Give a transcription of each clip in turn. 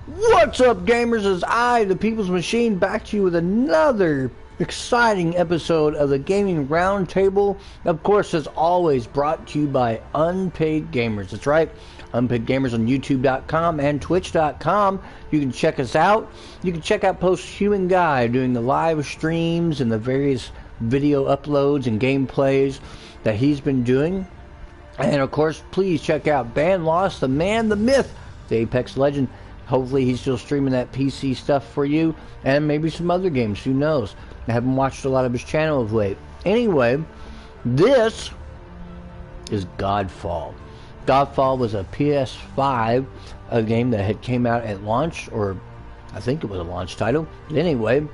What's up, gamers? It's I, the People's Machine, back to you with another exciting episode of the Gaming Roundtable. Of course, as always, brought to you by Unpaid Gamers. That's right, Unpaid Gamers on YouTube.com and Twitch.com. You can check us out. You can check out Post-Human Guy doing the live streams and the various video uploads and gameplays that he's been doing. And of course, please check out Ban Lost, the man, the myth, the Apex legend. Hopefully he's still streaming that PC stuff for you, and maybe some other games, who knows. I haven't watched a lot of his channel of late. Anyway, this is Godfall. Godfall was a PS5, a game that had came out at launch, or I think it was a launch title. Anyway,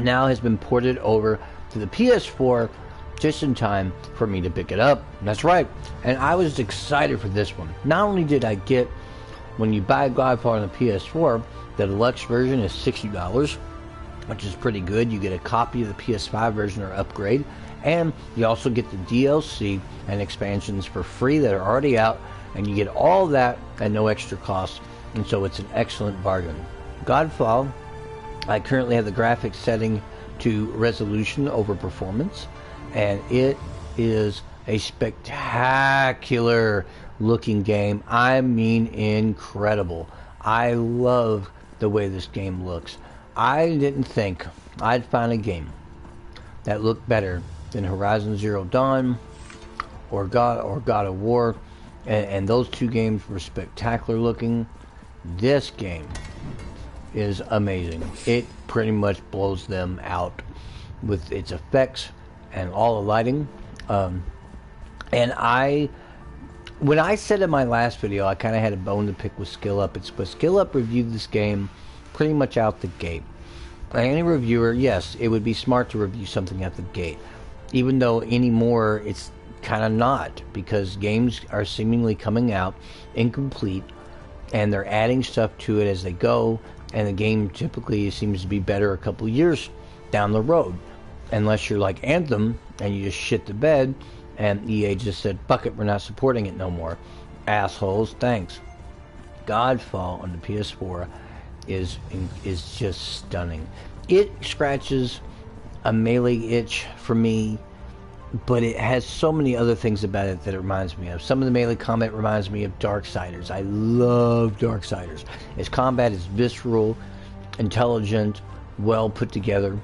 now has been ported over to the PS4 just in time for me to pick it up. That's right, and I was excited for this one. Not only did I get, when you buy Godfall on the PS4, the deluxe version is $60, which is pretty good. You get a copy of the PS5 version or upgrade, and you also get the DLC and expansions for free that are already out, and you get all that at no extra cost, and so it's an excellent bargain. Godfall, I currently have the graphics setting to resolution over performance, and it is a spectacular looking game. I mean, incredible. I love the way this game looks. I didn't think I'd find a game that looked better than Horizon Zero Dawn or God of War, and those two games were spectacular looking. This game is amazing. It pretty much blows them out with its effects and all the lighting. And when I said in my last video, I kind of had a bone to pick with Skill Up. But Skill Up reviewed this game pretty much out the gate. Like any reviewer, yes, it would be smart to review something at the gate. Even though anymore, it's kind of not. Because games are seemingly coming out incomplete. And they're adding stuff to it as they go. And the game typically seems to be better a couple years down the road. Unless you're like Anthem and you just shit the bed. And EA just said, fuck it, we're not supporting it no more. Assholes, thanks. Godfall on the PS4 is just stunning. It scratches a melee itch for me, but it has so many other things about it that it reminds me of. Some of the melee combat reminds me of Darksiders. I love Darksiders. Its combat is visceral, intelligent, well put together.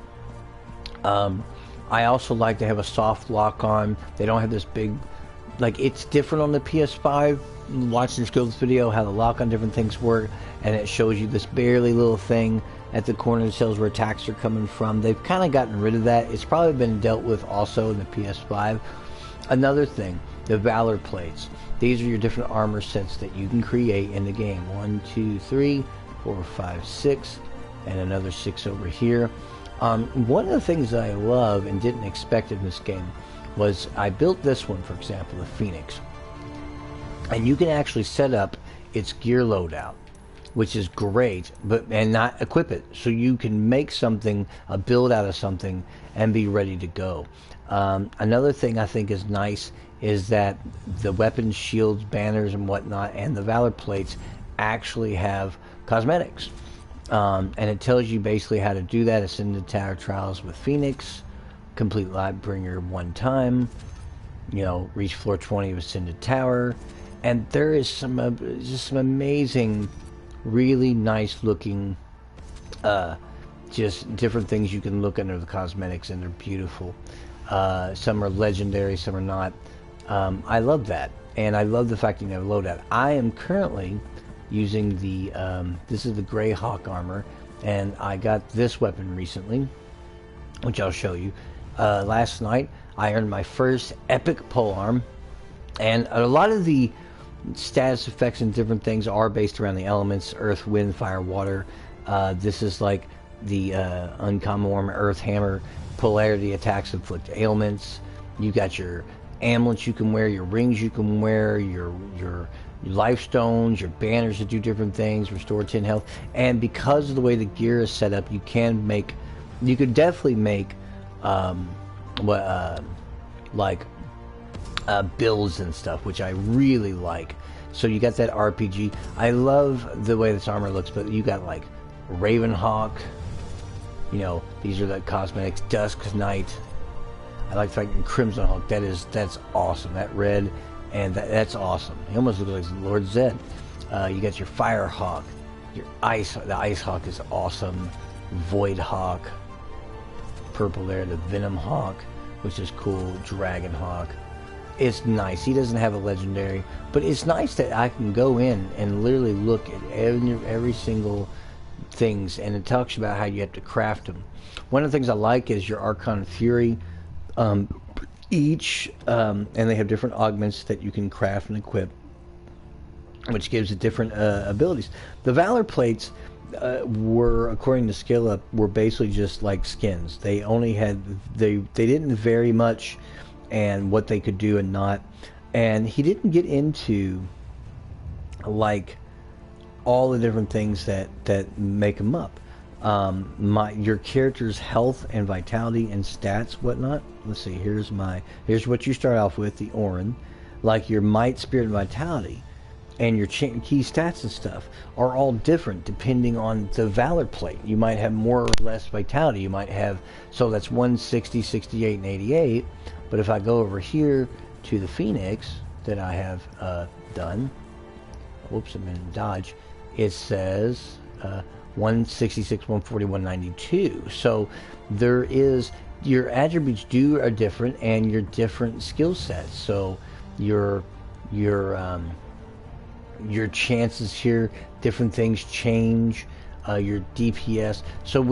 I also like to have a soft lock on. They don't have this big, like, it's different on the PS5. Watching the Skills video, how the lock on different things work, and it shows you this barely little thing at the corner that tells where attacks are coming from. They've kind of gotten rid of that. It's probably been dealt with also in the PS5. Another thing, the Valor plates. These are your different armor sets that you can create in the game. 1, 2, 3, 4, 5, 6, and another 6 over here. One of the things that I love and didn't expect in this game was I built this one, for example, the Phoenix. And you can actually set up its gear loadout, which is great, and not equip it. So you can make something, a build out of something, and be ready to go. Another thing I think is nice is that the weapons, shields, banners, and whatnot, and the Valor plates actually have cosmetics. And it tells you basically how to do that. Ascend to Tower Trials with Phoenix, complete Lightbringer 1 time, you know, reach floor 20 of Ascended Tower, and there is some just some amazing, really nice looking, just different things you can look under the cosmetics, and they're beautiful. Some are legendary, some are not. I love that, and I love the fact you never load out. I am currently using the this is the Greyhawk armor, and I got this weapon recently, which I'll show you. Last night I earned my first epic polearm, and a lot of the status effects and different things are based around the elements: earth, wind, fire, water. This is like the uncommon warm earth hammer. Polarity attacks inflict ailments. You got your amulets you can wear, your rings you can wear, your life stones, your banners that do different things, restore 10 health. And because of the way the gear is set up, you could definitely make builds and stuff, which I really like. So you got that RPG. I love the way this armor looks, but you got like Ravenhawk. You know, these are the cosmetics. Dusk Knight. I like fighting Crimson Hawk. That's awesome. That red, and that's awesome. He almost looks like Lord Zed. You got your Fire Hawk. The Ice Hawk is awesome. Void Hawk. Purple there. The Venom Hawk, which is cool. Dragon Hawk. It's nice. He doesn't have a legendary, but it's nice that I can go in and literally look at every single things, and it talks about how you have to craft them. One of the things I like is your Archon Fury. And they have different augments that you can craft and equip, which gives it different abilities. The Valor plates were, according to Skill Up, were basically just like skins. They only had they didn't vary much and what they could do and not. And he didn't get into like all the different things that make them up. Your character's health and vitality and stats, whatnot. Let's see. Here's what you start off with. The Orin, like your might, spirit, and vitality, and your key stats and stuff are all different depending on the Valor plate. You might have more or less vitality. You might have, so that's 160, 68, and 88. But if I go over here to the Phoenix that I have done, whoops, I'm in dodge. It says 166, 140, 192. So there is, your attributes are different, and your different skill sets. So your chances here, different things change. Your DPS. So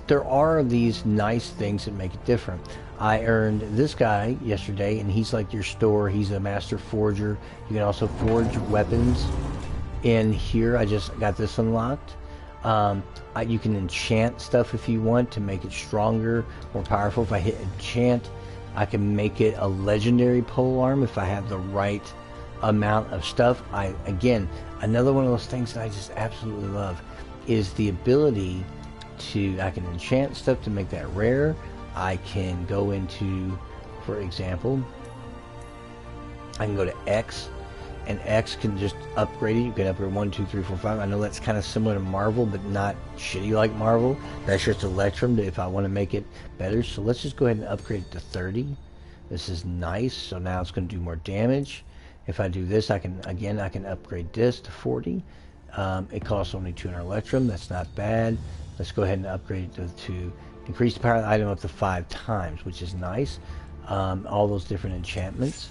there are these nice things that make it different. I earned this guy yesterday, and he's like your store. He's a master forger. You can also forge weapons in here. I just got this unlocked. You can enchant stuff if you want to make it stronger, more powerful. If I hit enchant, I can make it a legendary polearm if I have the right amount of stuff. Again, another one of those things that I just absolutely love is the ability to, I can enchant stuff to make that rare. I can go into, for example, I can go to X, and X can just upgrade it. You can upgrade 1, 2, 3, 4, 5. I know that's kind of similar to Marvel, but not shitty like Marvel. That's just Electrum if I want to make it better. So let's just go ahead and upgrade it to 30. This is nice. So now it's going to do more damage. If I do this, I can upgrade this to 40. It costs only 200 Electrum. That's not bad. Let's go ahead and upgrade it to increase the power of the item up to 5 times, which is nice. All those different enchantments.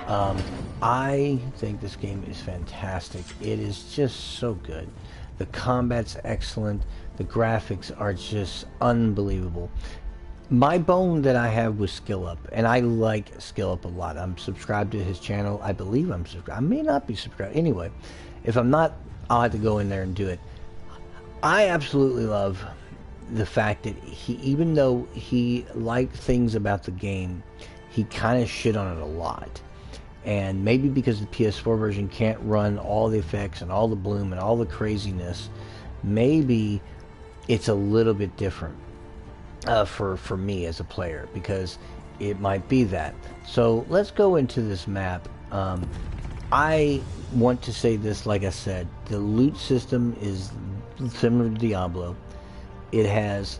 I think this game is fantastic. It is just so good. The combat's excellent. The graphics are just unbelievable. My bone that I have with Skill Up, and I like Skill Up a lot. I'm subscribed to his channel. I believe I'm subscribed. I may not be subscribed. Anyway, if I'm not, I'll have to go in there and do it. I absolutely love the fact that even though he liked things about the game, he kind of shit on it a lot. And maybe because the PS4 version can't run all the effects and all the bloom and all the craziness, maybe it's a little bit different for me as a player, because it might be that. So let's go into this map. I want to say this, like I said, the loot system is similar to Diablo. It has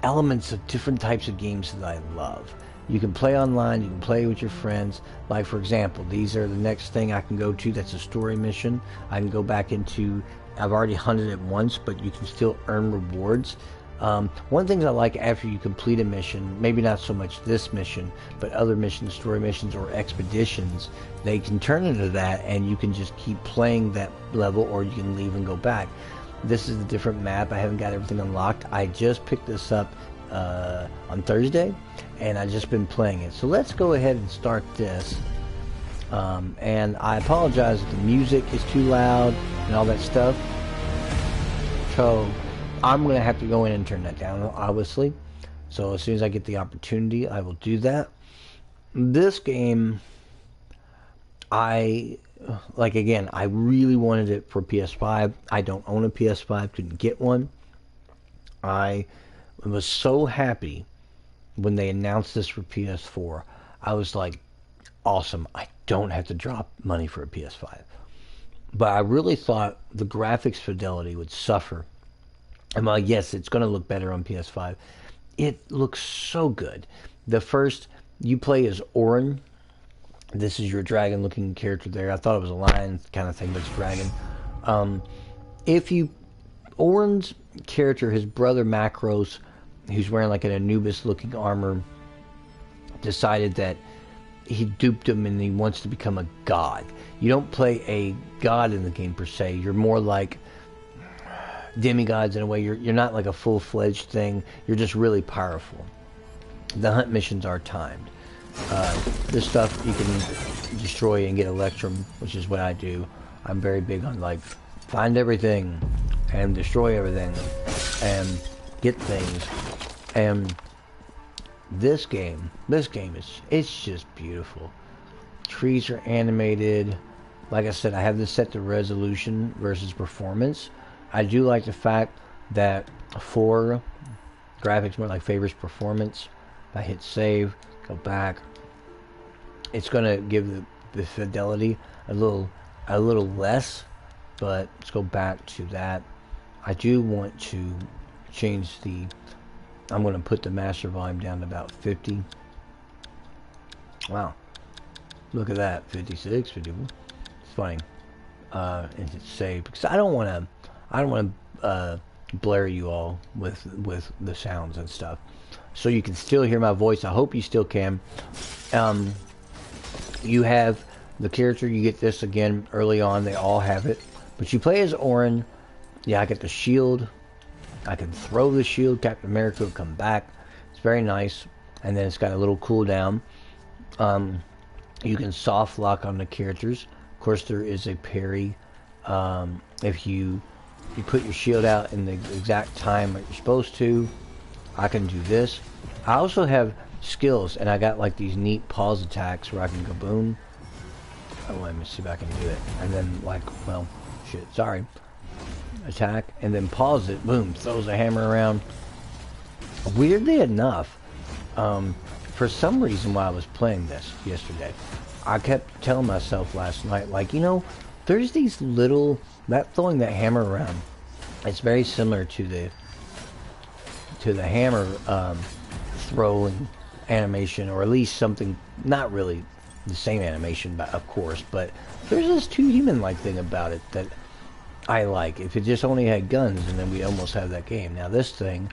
elements of different types of games that I love. You can play online, you can play with your friends. Like, for example, these are the next thing I can go to that's a story mission. I can go back into, I've already hunted it once, but you can still earn rewards. One of the things I like after you complete a mission, maybe not so much this mission, but other missions, story missions, or expeditions, they can turn into that, and you can just keep playing that level, or you can leave and go back. This is a different map. I haven't got everything unlocked. I just picked this up on Thursday, and I've just been playing it. So let's go ahead and start this. And I apologize if the music is too loud and all that stuff. So I'm going to have to go in and turn that down, obviously. So as soon as I get the opportunity, I will do that. This game, again, I really wanted it for PS5. I don't own a PS5, couldn't get one. I was so happy when they announced this for PS4. I was like, awesome. I don't have to drop money for a PS5. But I really thought the graphics fidelity would suffer. And while yes, it's going to look better on PS5, it looks so good. The first, you play as Orin. This is your dragon-looking character there. I thought it was a lion kind of thing, but it's dragon. If you, Orin's character, his brother Macros, who's wearing like an Anubis-looking armor, decided that he duped him and he wants to become a god. You don't play a god in the game per se. You're more like demigods in a way. You're not like a full-fledged thing. You're just really powerful. The hunt missions are timed. This stuff you can destroy and get Electrum, which is what I do. I'm very big on like find everything and destroy everything and get things. And this game is, it's just beautiful. Trees are animated. Like I said, I have this set to resolution versus performance. I do like the fact that for graphics more like favors performance. If I hit save, go back, it's gonna give the fidelity a little less, but let's go back to that. I do want to change I'm going to put the master volume down to about 50. Wow. Look at that. 56, 54. It's funny. And hit save because I don't want to blare you all with the sounds and stuff. So you can still hear my voice. I hope you still can. You have the character, you get this again early on, they all have it. But you play as Orin. Yeah, I get the shield. I can throw the shield, Captain America will come back. It's very nice. And then it's got a little cooldown. You can soft lock on the characters. Of course, there is a parry. If you put your shield out in the exact time that you're supposed to, I can do this. I also have skills, and I got like these neat pause attacks where I can go boom. Oh, let me see if I can do it. And then like, well, shit, sorry. Attack, and then pause it, boom, throws a hammer around. Weirdly enough, for some reason while I was playing this yesterday, I kept telling myself last night, like, you know, there's these little, that throwing that hammer around, it's very similar to the hammer throwing animation, or at least something, not really the same animation, but of course, but there's this too human-like thing about it that I like. If it just only had guns, and then we almost have that game. Now this thing,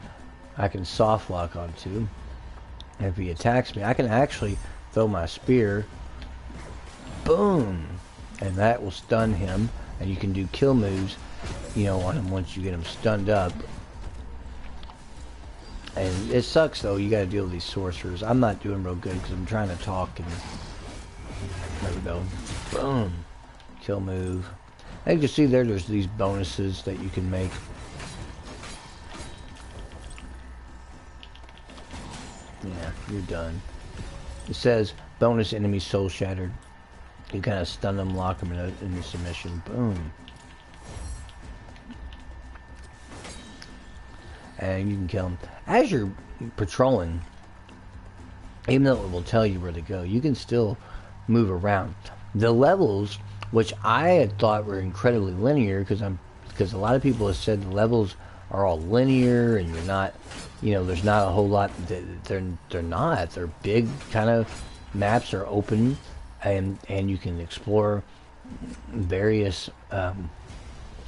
I can soft lock onto. And if he attacks me, I can actually throw my spear. Boom! And that will stun him. And you can do kill moves, you know, on him once you get him stunned up. And it sucks though, you gotta deal with these sorcerers. I'm not doing real good because I'm trying to talk and there we go. Boom! Kill move. As you can see there's these bonuses that you can make. Yeah, you're done. It says bonus enemy soul shattered. You kind of stun them, lock them in the submission. Boom. And you can kill them. As you're patrolling, even though it will tell you where to go, you can still move around. The levels, which I had thought were incredibly linear, because a lot of people have said the levels are all linear and you're not, you know, there's not a whole lot. They're not. They're big kind of maps, are open, and you can explore various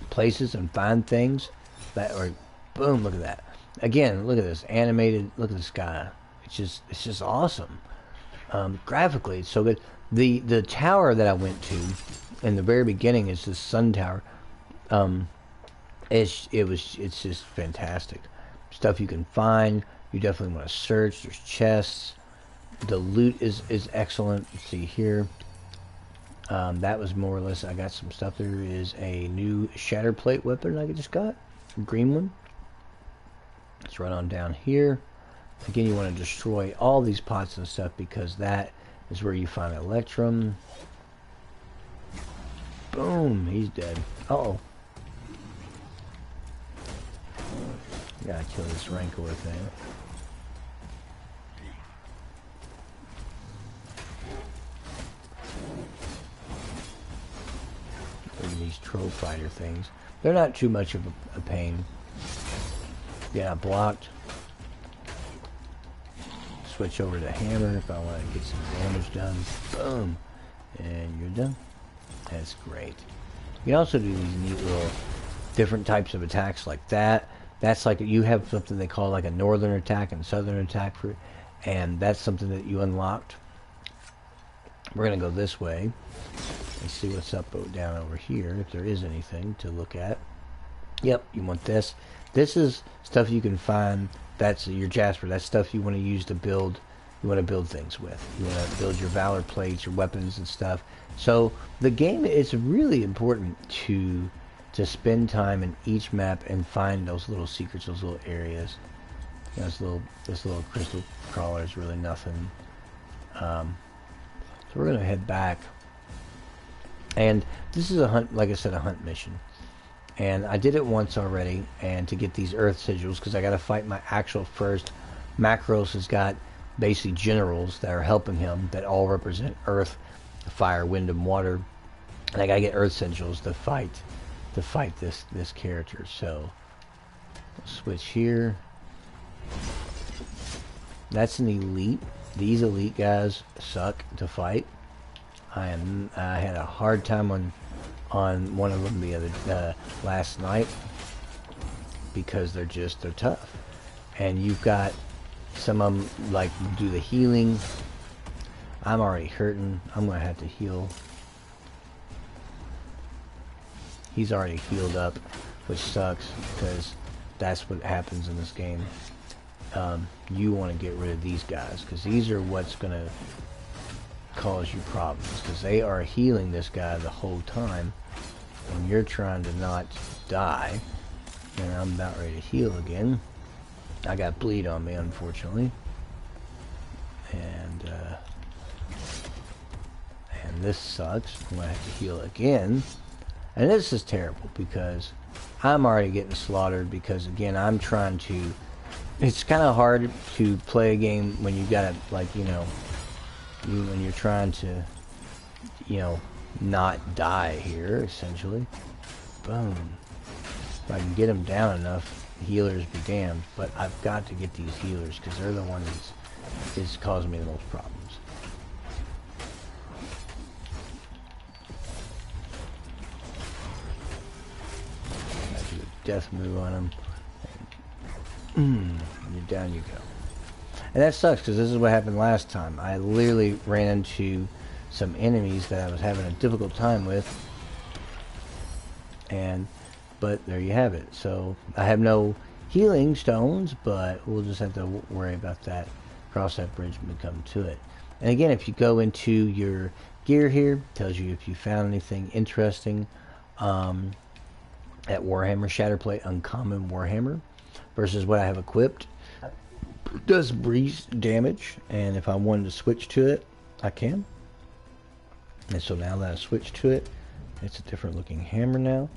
places and find things that are. Boom! Look at that. Again, look at this animated. Look at this guy. It's just awesome. Graphically, it's so good. The tower that I went to in the very beginning is this sun tower. It's just fantastic. Stuff you can find. You definitely want to search. There's chests. The loot is excellent. You see here. That was more or less. I got some stuff. There is a new shatter plate weapon I just got. A green one. Let's run on down here. Again, you want to destroy all these pots and stuff because that is where you find Electrum. Boom, he's dead. Uh-oh. Gotta kill this Rancor thing. fighter things. They're not too much of a pain. Yeah, blocked. Switch over to hammer if I want to get some damage done. Boom. And you're done. That's great. You can also do these neat little different types of attacks like that. That's like, you have something they call like a northern attack and southern attack for it. And that's something that you unlocked. We're going to go this way. Let's see what's up down over here, if there is anything to look at. Yep, you want this. This is stuff you can find. That's your Jasper. That's stuff you want to use to build. You want to build things with. You want to build your Valor plates, your weapons and stuff. So the game, it's really important to spend time in each map and find those little secrets, those little areas. You know, this little crystal crawler is really nothing. So we're gonna head back. And this is a hunt, like I said, a hunt mission. And I did it once already, and to get these earth sigils, because I got to fight my actual first. Macros has got basically generals that are helping him that all represent earth, fire, wind, and water. And I got to get earth sigils to fight this character. So switch here. That's an elite. These elite guys suck to fight. I had a hard time on one of them the other last night because they're tough. And you've got some of them like do the healing. I'm already hurting. I'm gonna have to heal. He's already healed up, which sucks because that's what happens in this game. You want to get rid of these guys because these are what's gonna cause you problems, because they are healing this guy the whole time and you're trying to not die. And I'm about ready to heal again. I got bleed on me, unfortunately, and this sucks. I'm gonna have to heal again, and this is terrible because I'm already getting slaughtered because, again, I'm trying to. It's kind of hard to play a game when you gotta, like, you know, when you're trying to, you know, not die here, essentially. Boom. If I can get them down enough, healers be damned. But I've got to get these healers because they're the ones that's causing me the most problems. I do a death move on them. And down you go. And that sucks because this is what happened last time. I literally ran into some enemies that I was having a difficult time with. But there you have it. So I have no healing stones, but we'll just have to worry about that. Cross that bridge when we come to it. And again, if you go into your gear here, it tells you if you found anything interesting at Warhammer Shatterplate Uncommon Warhammer versus what I have equipped. It does breeze damage, and if I wanted to switch to it, I can. And so now that I switch to it, it's a different looking hammer now.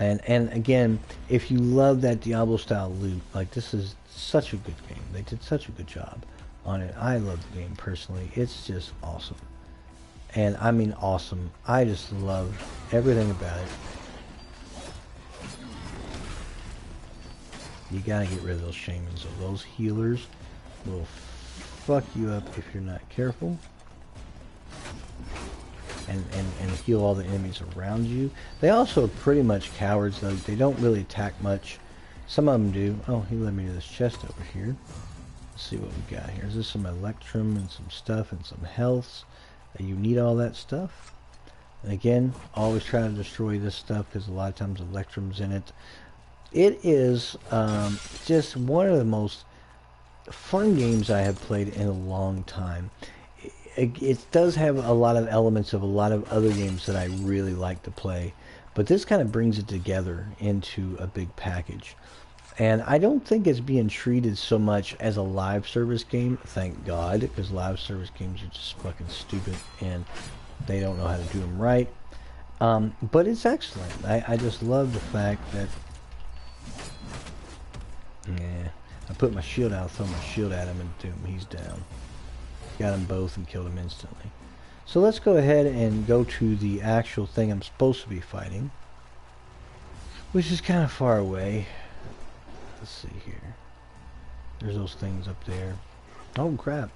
And again, if you love that Diablo style loot, like, this is such a good game. They did such a good job on it. I love the game personally. It's just awesome. And I mean awesome. I just love everything about it. You gotta get rid of those shamans. So those healers will fuck you up if you're not careful. And heal all the enemies around you. They also are pretty much cowards, though. They don't really attack much. Some of them do. Oh, he led me to this chest over here. Let's see what we got here. Is this some Electrum and some stuff and some healths? You need all that stuff. And again, always try to destroy this stuff because a lot of times Electrum's in it. It is just one of the most fun games I have played in a long time. It does have a lot of elements of a lot of other games that I really like to play, but this kind of brings it together into a big package. And I don't think it's being treated so much as a live service game, thank God, because live service games are just fucking stupid and they don't know how to do them right. But it's excellent. I just love the fact that, yeah, I put my shield out, throw my shield at him, and boom, he's down. Got them both and killed them instantly. So let's go ahead and go to the actual thing I'm supposed to be fighting. which is kind of far away. Let's see here. There's those things up there. Oh crap.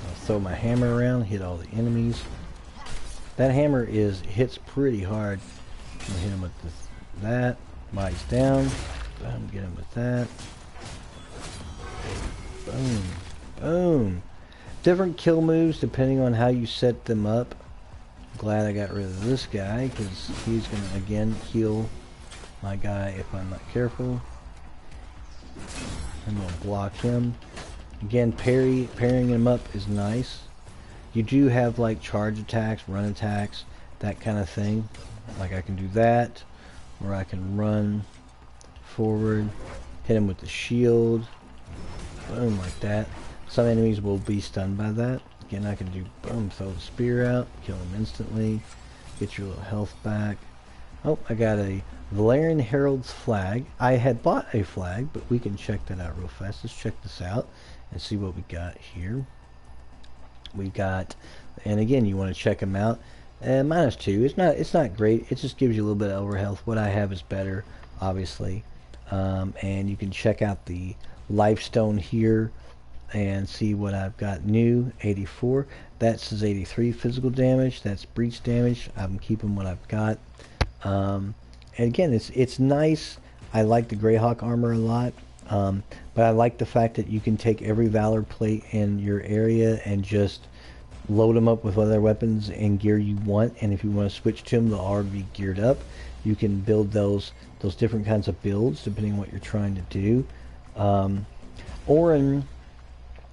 I'll throw my hammer around, hit all the enemies. That hammer hits pretty hard. I'm hit him with that. Body's down. Boom, get him with that. Boom. Boom. Different kill moves depending on how you set them up. Glad I got rid of this guy because he's going to again heal my guy if I'm not careful. I'm going to block him. Again, parrying him up is nice. You do have like charge attacks, run attacks, that kind of thing. Like I can do that, or I can run forward, hit him with the shield, boom, like that. Some enemies will be stunned by that. Again, I can do boom, throw the spear out, kill him instantly, get your little health back. Oh, I got a Valerian Herald's flag. I had bought a flag, but we can check that out real fast. Let's check this out and see what we got here. We got, and again, you want to check them out. -2. It's not great. It just gives you a little bit of overhealth. What I have is better, obviously. And you can check out the Lifestone here and see what I've got new. 84. That says 83 physical damage. That's breach damage. I'm keeping what I've got. And again, it's nice. I like the Greyhawk armor a lot. But I like the fact that you can take every Valor plate in your area and just load them up with other weapons and gear you want. And if you want to switch to them, they'll already be geared up. You can build those different kinds of builds depending on what you're trying to do. Orin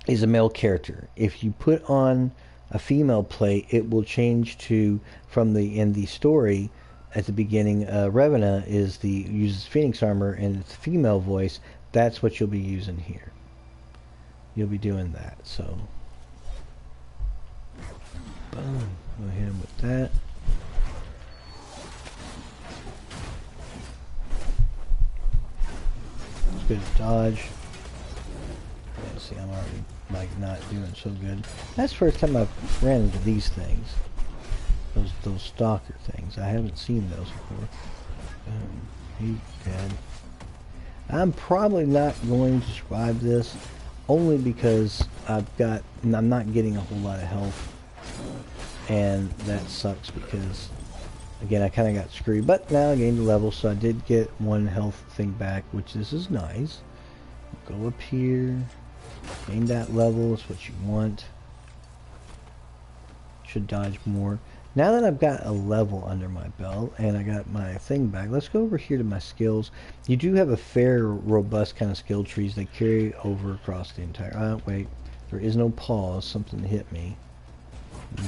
is a male character. If you put on a female plate, it will change to, in the story at the beginning, Revena uses Phoenix armor and it's female voice. That's what you'll be using here. You'll be doing that. So boom, we'll hit him with that. It's good to dodge. Yeah, see, I'm already like not doing so good. That's the first time I've ran into these things. Those stalker things. I haven't seen those before. He's dead. I'm probably not going to survive this, only because I'm not getting a whole lot of health, and that sucks because, again, I kind of got screwed. But now I gained a level, so I did get one health thing back, which this is nice. Go up here, gain that level. It's what you want. Should dodge more. Now that I've got a level under my belt and I got my thing back, let's go over here to my skills. You do have a fair, robust kind of skill trees. They carry over across the entire... wait. There is no pause. Something hit me.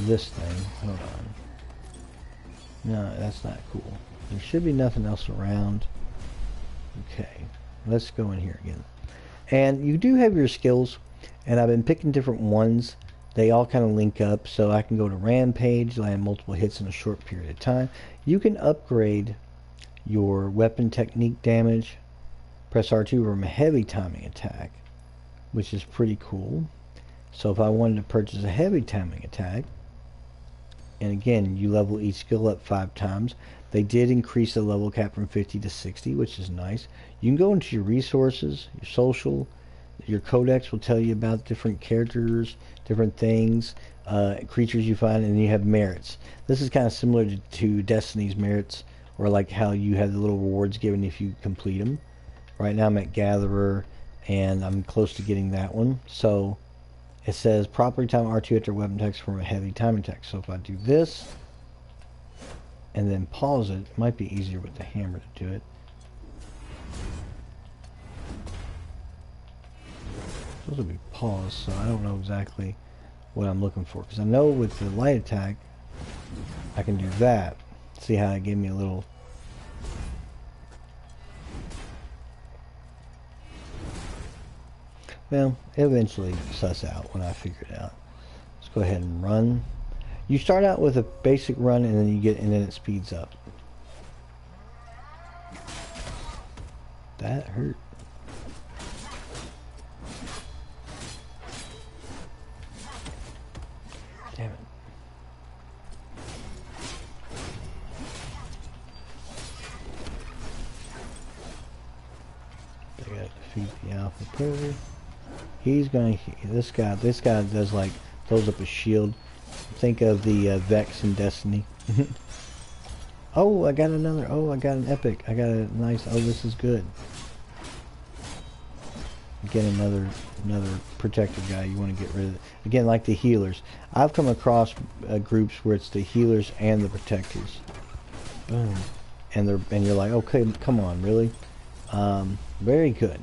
This thing. Hold on. No, that's not cool. There should be nothing else around. Okay. Let's go in here again. And you do have your skills, and I've been picking different ones. They all kind of link up, so I can go to Rampage, land multiple hits in a short period of time. You can upgrade your weapon technique damage. Press R2 from a heavy timing attack, which is pretty cool. So if I wanted to purchase a heavy timing attack, and again, you level each skill up 5 times. They did increase the level cap from 50 to 60, which is nice. You can go into your resources, your social. Your codex will tell you about different characters, different things, creatures you find, and then you have merits. This is kind of similar to Destiny's merits, or like how you have the little rewards given if you complete them. Right now I'm at Gatherer, and I'm close to getting that one. So it says properly time R2 after weapon attacks from a heavy time attack. So if I do this, and then pause it, it might be easier with the hammer to do it. Supposed to be paused, so I don't know exactly what I'm looking for, because I know with the light attack I can do that. See how it gave me a little... Well, eventually suss out when I figure it out. Let's go ahead and run. You start out with a basic run, and then it speeds up. That hurt. We gotta defeat the Alpha Predator. He's gonna. This guy does like throws up a shield. Think of the Vex in Destiny. Oh, I got another. Oh, I got an epic. I got a nice. Oh, this is good. Again, another protector guy. You want to get rid of it. Again, like the healers. I've come across groups where it's the healers and the protectors. Boom. And you're like, okay, come on, really? Very good.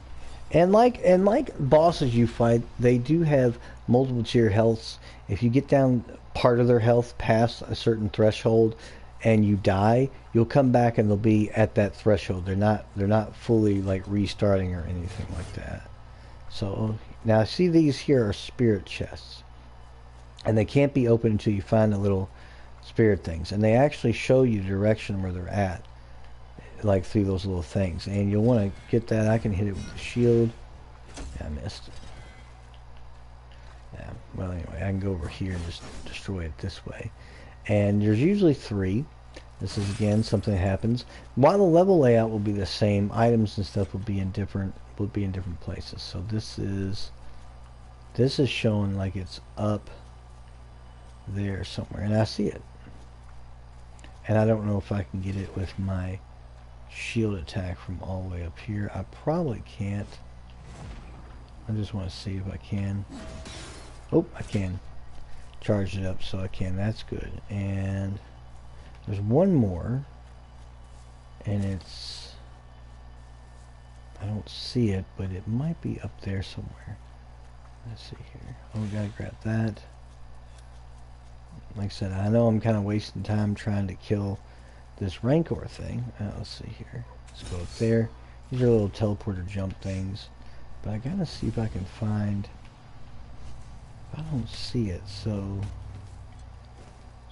And like bosses you fight, they do have multiple tier healths. If you get down part of their health past a certain threshold and you die, you'll come back and they'll be at that threshold. They're not fully like restarting or anything like that. So now see, these here are spirit chests, and they can't be opened until you find the little spirit things, and they actually show you the direction where they're at, like through those little things, and you'll want to get that. I can hit it with the shield. Yeah, I missed it. Yeah, well anyway, I can go over here and just destroy it this way, and there's usually 3. This is again something that happens while the level layout will be the same. Items and stuff will be in different places. So this is showing like it's up there somewhere, and I see it, and I don't know if I can get it with my shield attack from all the way up here. I probably can't. I just want to see if I can. Oh, I can charge it up, so I can. That's good. And there's one more, and it's, I don't see it, but it might be up there somewhere. Let's see here. Oh, we gotta grab that. Like I said, I know I'm kind of wasting time trying to kill this Rancor thing. Let's see here. Let's go up there. These are little teleporter jump things, but I gotta see if I can find. I don't see it, so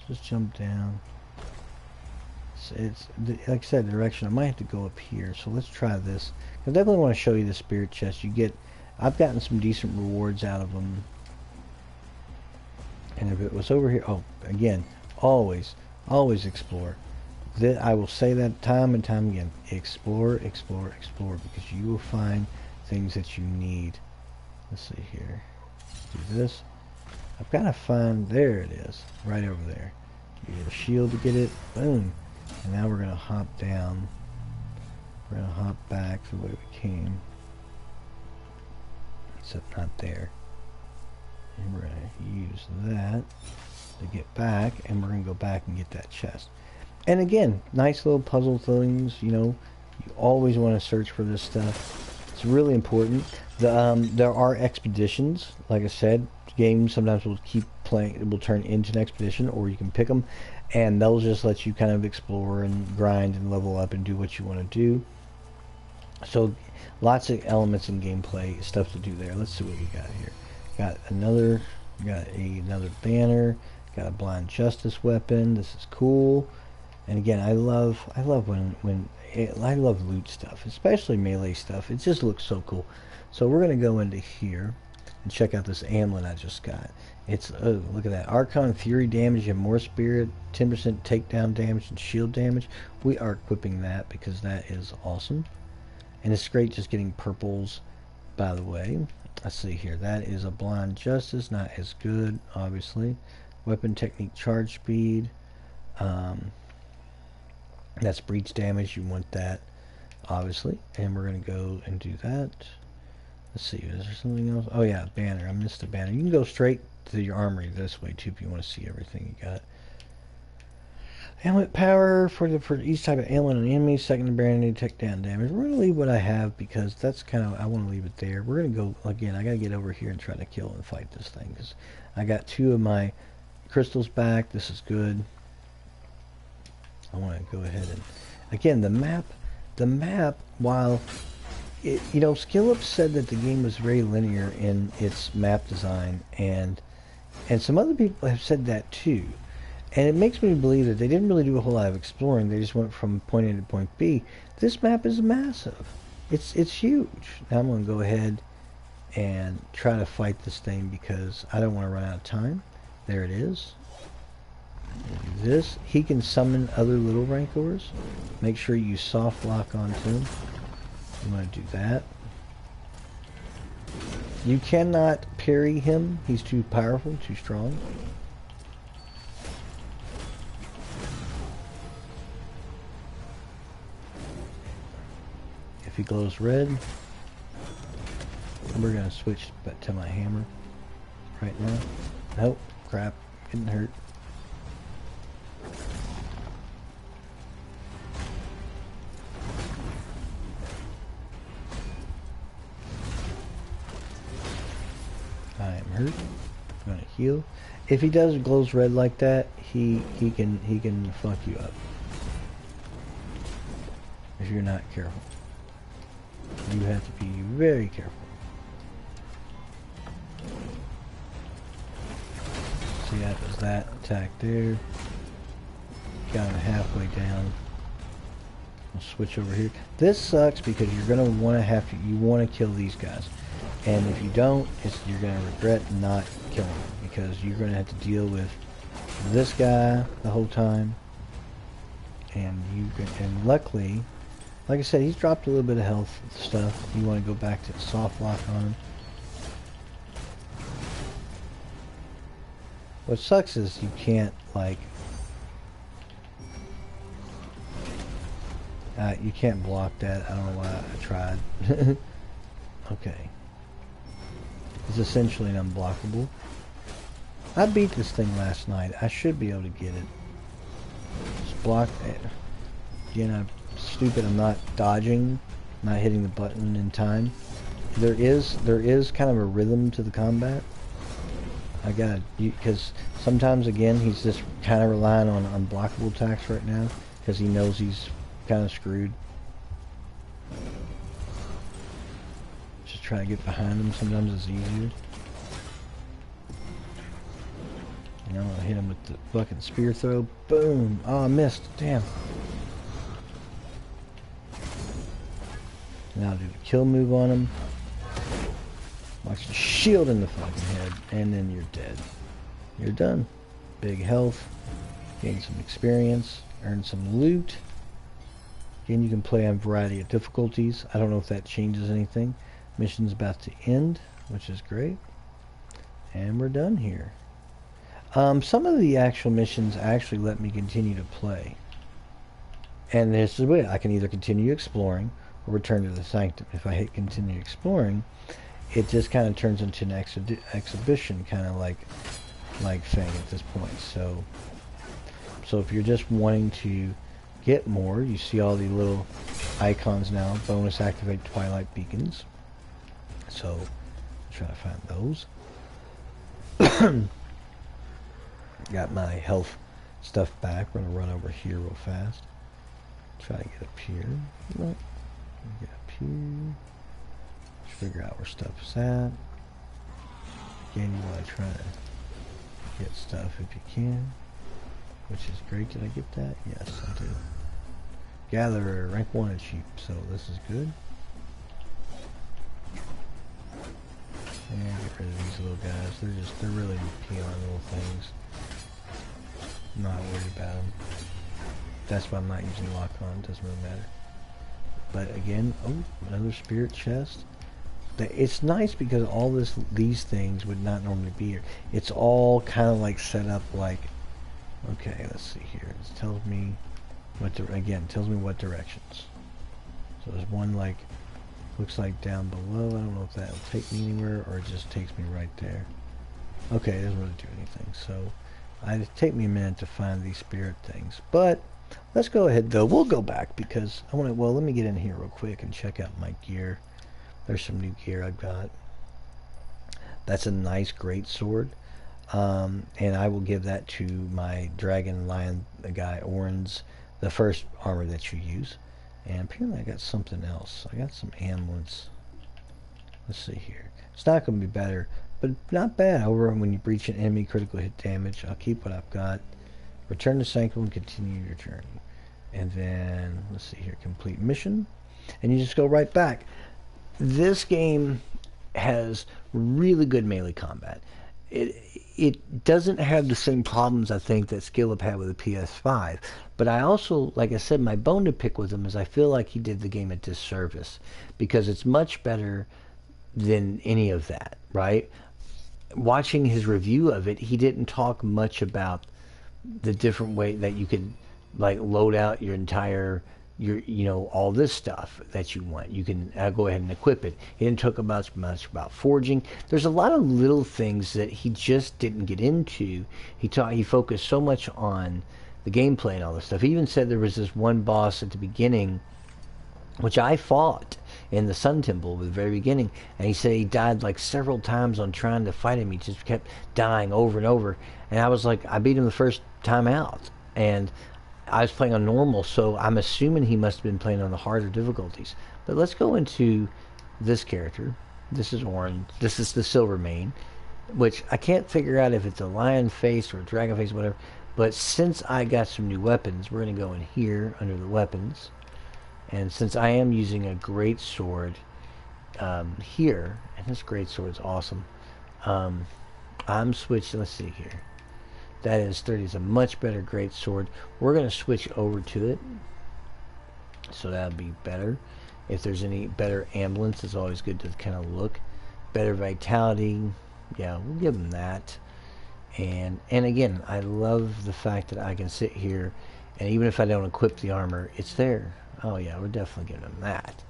just jump down. It's like I said, direction. I might have to go up here, so let's try this. I definitely want to show you the spirit chest. You get, I've gotten some decent rewards out of them. And if it was over here, oh, again, always explore. I will say that time and time again. Explore, explore, explore, because you will find things that you need. Let's see here. Let's do this. I've got to find, there it is, right over there. You get a shield to get it, boom. And now we're going to hop down. We're going to hop back the way we came. Except not there. And we're going to use that to get back, and we're going to go back and get that chest. And again, nice little puzzle things, you know. You always want to search for this stuff. It's really important. There are expeditions, like I said. Games sometimes will keep playing, it will turn into an expedition, or you can pick them, and they'll just let you kind of explore and grind and level up and do what you want to do. So lots of elements in gameplay, stuff to do there. Let's see what we got here. Got another banner, got a blind justice weapon. This is cool. And again, I love when I love loot stuff, especially melee stuff. It just looks so cool. So we're going to go into here and check out this amulet I just got. It's, oh, look at that. Archon Fury damage and more spirit, 10% takedown damage and shield damage. We are equipping that because that is awesome. And it's great just getting purples, by the way. Let's see here. That is a blind justice, not as good, obviously. Weapon technique charge speed. That's breach damage. You want that, obviously. And we're going to go and do that. Let's see. Is there something else? Oh, yeah, banner. I missed the banner. You can go straight to your armory this way, too, if you want to see everything you got. Amulet power for each type of amulet and enemy. Second banner take down damage. We're going to leave what I have because that's kind of, I want to leave it there. We're going to go, again, I got to get over here and try to kill and fight this thing because I got 2 of my crystals back. This is good. I want to go ahead and, again, the map, while it, you know, SkillUp said that the game was very linear in its map design, and some other people have said that too. And it makes me believe that they didn't really do a whole lot of exploring. They just went from point A to point B. This map is massive. It's huge. Now I'm going to go ahead and try to fight this thing because I don't want to run out of time. There it is. Do this. He can summon other little Rancors. Make sure you soft lock onto him. I'm going to do that. You cannot parry him. He's too powerful, too strong. If he glows red, we're going to switch back to my hammer right now. Nope, crap, getting hurt. I am hurt. I'm gonna heal. If he does glows red like that, he can fuck you up if you're not careful. You have to be very careful. See, that was that attack there. Got him halfway down. I'll switch over here. This sucks because you're gonna want to you want to kill these guys, and if you don't, you're gonna regret not killing them because you're gonna have to deal with this guy the whole time. And luckily, like I said, he's dropped a little bit of health stuff. You want to go back to soft lock on him. What sucks is you can't, like, you can't block that. I don't know why I tried. Okay. It's essentially an unblockable. I beat this thing last night. I should be able to get it. Just block it. Again, I'm stupid. I'm not dodging, not hitting the button in time. There is kind of a rhythm to the combat. I gotta, because sometimes again he's just kind of relying on unblockable attacks right now because he knows he's kind of screwed. Just try to get behind him. Sometimes it's easier. You know, I hit him with the fucking spear throw. Boom! Oh, I missed. Damn. Now do the kill move on him. Watch the shield in the fucking head, and then you're dead. You're done. Big health. Gain some experience. Earn some loot. Again, you can play on a variety of difficulties. I don't know if that changes anything. Mission's about to end, which is great. And we're done here. Some of the actual missions actually let me continue to play. And this is the way I can either continue exploring or return to the sanctum. If I hit continue exploring, it just kind of turns into an exhibition kind of like thing at this point. So if you're just wanting to get more, you see all the little icons now. Bonus activate twilight beacons. So I'll try to find those. Got my health stuff back. We're gonna run over here real fast. Try to get up here. No. Get up here. Figure out where stuff is at. Again, you want to try to get stuff if you can, which is great. Did I get that? Yes, I did. Gatherer, rank 1 achieved, so this is good. And get rid of these little guys. They're really peeling little things. I'm not worried about them. That's why I'm not using lock on. Doesn't really matter. But again, oh, another spirit chest. It's nice because all these things would not normally be here. It's all kind of like set up like, okay, let's see here. It tells me tells me what directions. So there's one like, looks like down below. I don't know if that'll take me anywhere or it just takes me right there. Okay, it doesn't really do anything. So it'll take me a minute to find these spirit things. But let's go ahead though. We'll go back because I want to, well, let me get in here real quick and check out my gear. There's some new gear I've got. That's a nice great sword. And I will give that to my dragon lion, the guy Orin's, the first armor that you use. And apparently I got something else. I got some amulets. Let's see here. It's not going to be better, but not bad. Over when you breach an enemy, critical hit damage. I'll keep what I've got. Return to Sanctum and continue your journey. And then, let's see here, complete mission. And you just go right back. This game has really good melee combat. It doesn't have the same problems, I think, that Skillip had with the PS5. But I also, like I said, my bone to pick with him is I feel like he did the game a disservice. Because it's much better than any of that, right? Watching his review of it, he didn't talk much about the different way that you could like load out your entire all this stuff that you want. You can go ahead and equip it. He didn't talk much about forging. There's a lot of little things that he just didn't get into. He focused so much on the gameplay and all this stuff. He even said there was this one boss at the beginning which I fought in the Sun Temple at the very beginning, and he said he died like several times on trying to fight him. He just kept dying over and over, and I was like, I beat him the first time out, and I was playing on normal, so I'm assuming he must have been playing on the harder difficulties. But let's go into this character. This is orange. This is the silver mane, which I can't figure out if it's a lion face or a dragon face, whatever. But since I got some new weapons, we're going to go in here under the weapons. And since I am using a great sword here, and this great sword is awesome, I'm switching. Let's see here. That is 30 is a much better great sword. We're going to switch over to it, so that'll be better. If there's any better ambulance, it's always good to kind of look. Better vitality, yeah, we'll give them that. And again, I love the fact that I can sit here, and even if I don't equip the armor, it's there. Oh yeah, we're definitely giving them that.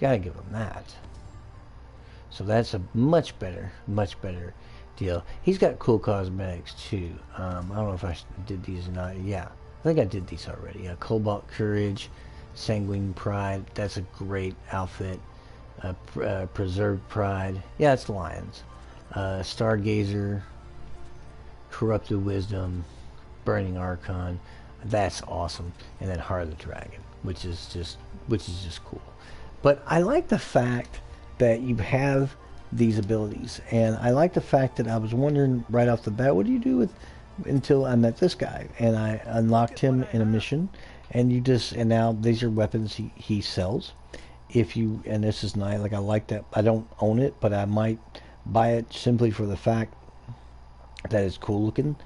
Gotta give them that. So that's a much better deal. He's got cool cosmetics too. I don't know if I did these or not. Yeah, I think I did these already. Cobalt Courage, Sanguine Pride. That's a great outfit. Preserved Pride. Yeah, it's lions. Stargazer, Corrupted Wisdom, Burning Archon. That's awesome. And then Heart of the Dragon, which is just cool. But I like the fact that you have these abilities, and I like the fact that I was wondering right off the bat, what do you do with until I met this guy, and I unlocked him in a mission, and now these are weapons he sells. And this is nice. Like, I like that. I don't own it, but I might buy it simply for the fact that it's cool looking.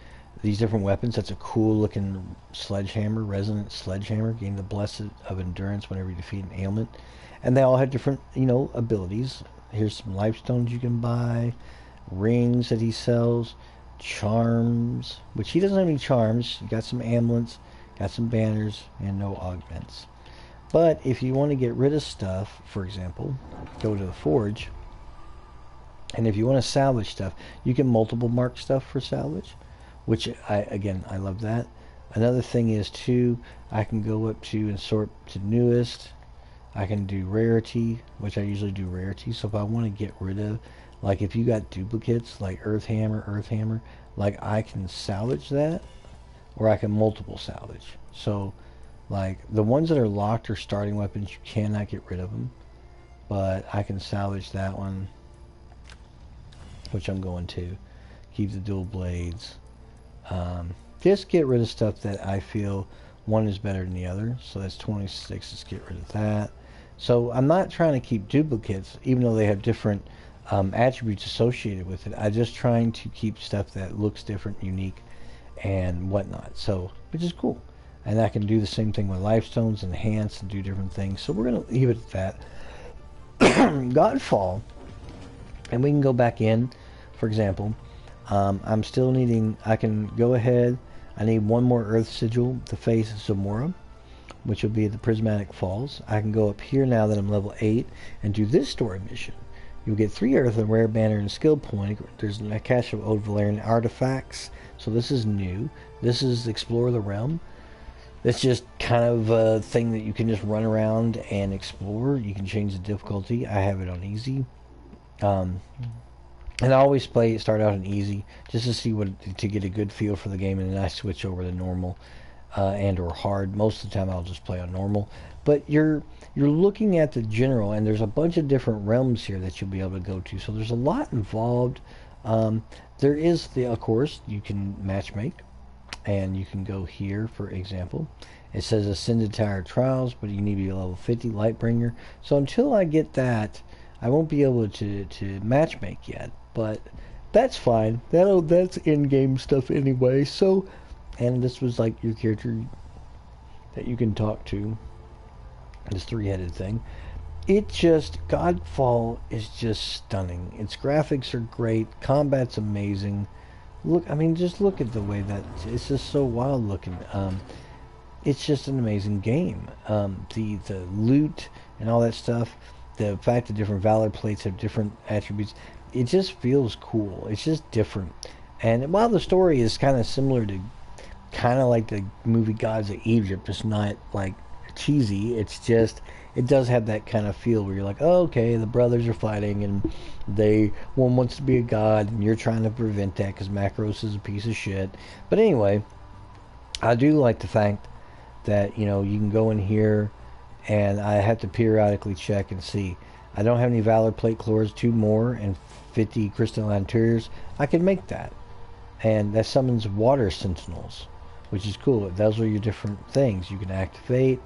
These different weapons. That's a cool looking sledgehammer, resonant sledgehammer. Gain the blessed of endurance whenever you defeat an ailment. And they all have different, abilities. Here's some life stones you can buy. Rings that he sells. Charms, which he doesn't have any charms. You got some amulets, got some banners, and no augments. But if you want to get rid of stuff, for example, go to the forge. And if you want to salvage stuff, you can multiple mark stuff for salvage, which I love that. Another thing is too, I can go up to and sort to newest. I can do rarity, which I usually do rarity. So if I want to get rid of, like if you got duplicates like Earth Hammer, like I can salvage that, or I can multiple salvage. So like the ones that are locked or starting weapons, you cannot get rid of them, but I can salvage that one, which I'm going to keep the dual blades. Just get rid of stuff that I feel one is better than the other. So that's 26. Let's get rid of that. So I'm not trying to keep duplicates, even though they have different attributes associated with it. I'm just trying to keep stuff that looks different, unique, and whatnot. So, which is cool. And I can do the same thing with life stones, enhance, and do different things. So we're going to leave it at that. Godfall, and we can go back in, for example. I'm still needing, I can go ahead, I need one more Earth Sigil to face Zamora, which will be at the Prismatic Falls. I can go up here now that I'm level 8 and do this story mission. You'll get 3 Earth, a rare banner, and a skill point. There's a cache of old Valerian artifacts, so this is new. This is Explore the Realm. It's just kind of a thing that you can just run around and explore. You can change the difficulty. I have it on easy. And I always start out on easy, just to see to get a good feel for the game, and then I switch over to normal and or hard. Most of the time I'll just play on normal. But you're looking at the general, and there's a bunch of different realms here that you'll be able to go to. So there's a lot involved. There is of course, you can matchmake, and you can go here, for example. It says Ascended Tower Trials, but you need to be level 50 Lightbringer. So until I get that, I won't be able to matchmake yet, but that's fine. That's in-game stuff anyway. So, and this was like your character that you can talk to, this 3-headed thing. Godfall is just stunning. Its graphics are great, combat's amazing. Look, I mean, just look at the way that it's just so wild looking. It's just an amazing game. The loot and all that stuff, the fact that different Valor plates have different attributes, it just feels cool. It's just different. And while the story is kind of similar to kind of like the movie Gods of Egypt, it's not like cheesy. It's just, it does have that kind of feel where you're like, oh, okay, the brothers are fighting and one wants to be a god and you're trying to prevent that because Macros is a piece of shit. But anyway, I do like the fact that, you know, you can go in here and I have to periodically check and see. I don't have any Valor plate cores, 2 more and 50 crystalline tears. I can make that. And that summons water sentinels, which is cool. Those are your different things you can activate.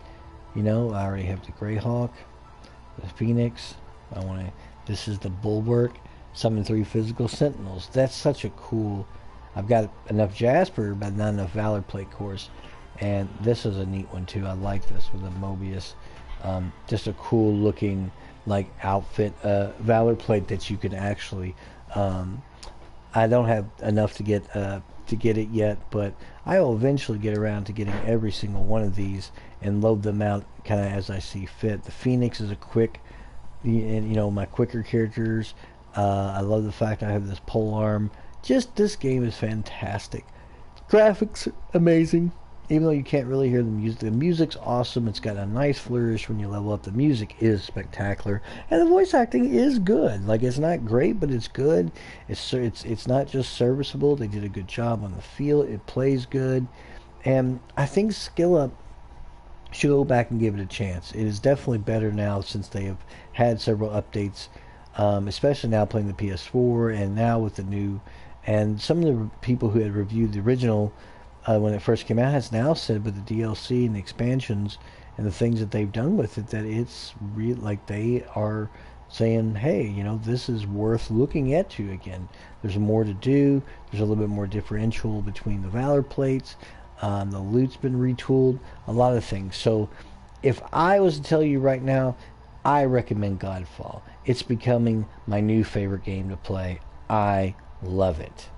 You know, I already have the Greyhawk, the Phoenix. This is the Bulwark. Summon 3 physical sentinels. That's such a cool. I've got enough Jasper, but not enough Valor plate cores. And this is a neat one too. I like this with the Mobius. Just a cool looking like outfit, Valor plate that you can actually. I don't have enough to get it yet, but I will eventually get around to getting every single one of these and load them out kind of as I see fit. The Phoenix is a quick, you know, my quicker characters. I love the fact I have this pole arm. Just this game is fantastic. Graphics amazing, even though you can't really hear the music. The music's awesome. It's got a nice flourish when you level up. The music is spectacular, and the voice acting is good. Like, it's not great, but it's good. It's not just serviceable. They did a good job on the feel. It plays good, and I think Skill Up should go back and give it a chance. It is definitely better now since they have had several updates, especially now playing the PS4 and now with the new. And some of the people who had reviewed the original when it first came out has now said with the DLC and the expansions and the things that they've done with it that it's real, like they are saying, hey, you know, this is worth looking at to again. There's more to do. There's a little bit more differential between the Valor plates. The loot's been retooled. A lot of things. So if I was to tell you right now, I recommend Godfall. It's becoming my new favorite game to play. I love it.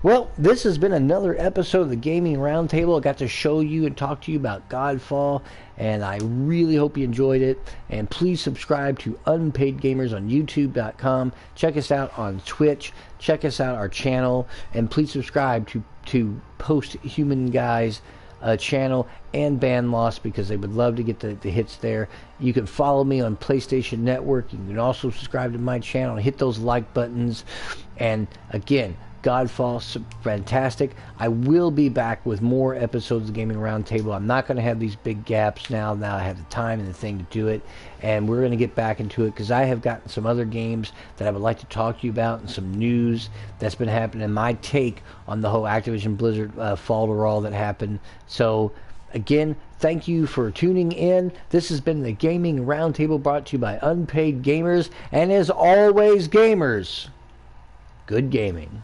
Well, this has been another episode of the Gaming Roundtable. I got to show you and talk to you about Godfall, and I really hope you enjoyed it. And please subscribe to Unpaid Gamers on YouTube.com. Check us out on Twitch. Check us out our channel, and please subscribe to Post Human Guys channel and Band Lost, because they would love to get the hits there. You can follow me on PlayStation Network. You can also subscribe to my channel and hit those like buttons. And again, Godfall, fantastic. I will be back with more episodes of Gaming Roundtable. I'm not going to have these big gaps now. Now I have the time and the thing to do it. And we're going to get back into it because I have gotten some other games that I would like to talk to you about and some news that's been happening. My take on the whole Activision Blizzard falderall that happened. So, again, thank you for tuning in. This has been the Gaming Roundtable brought to you by Unpaid Gamers. And as always, gamers, good gaming.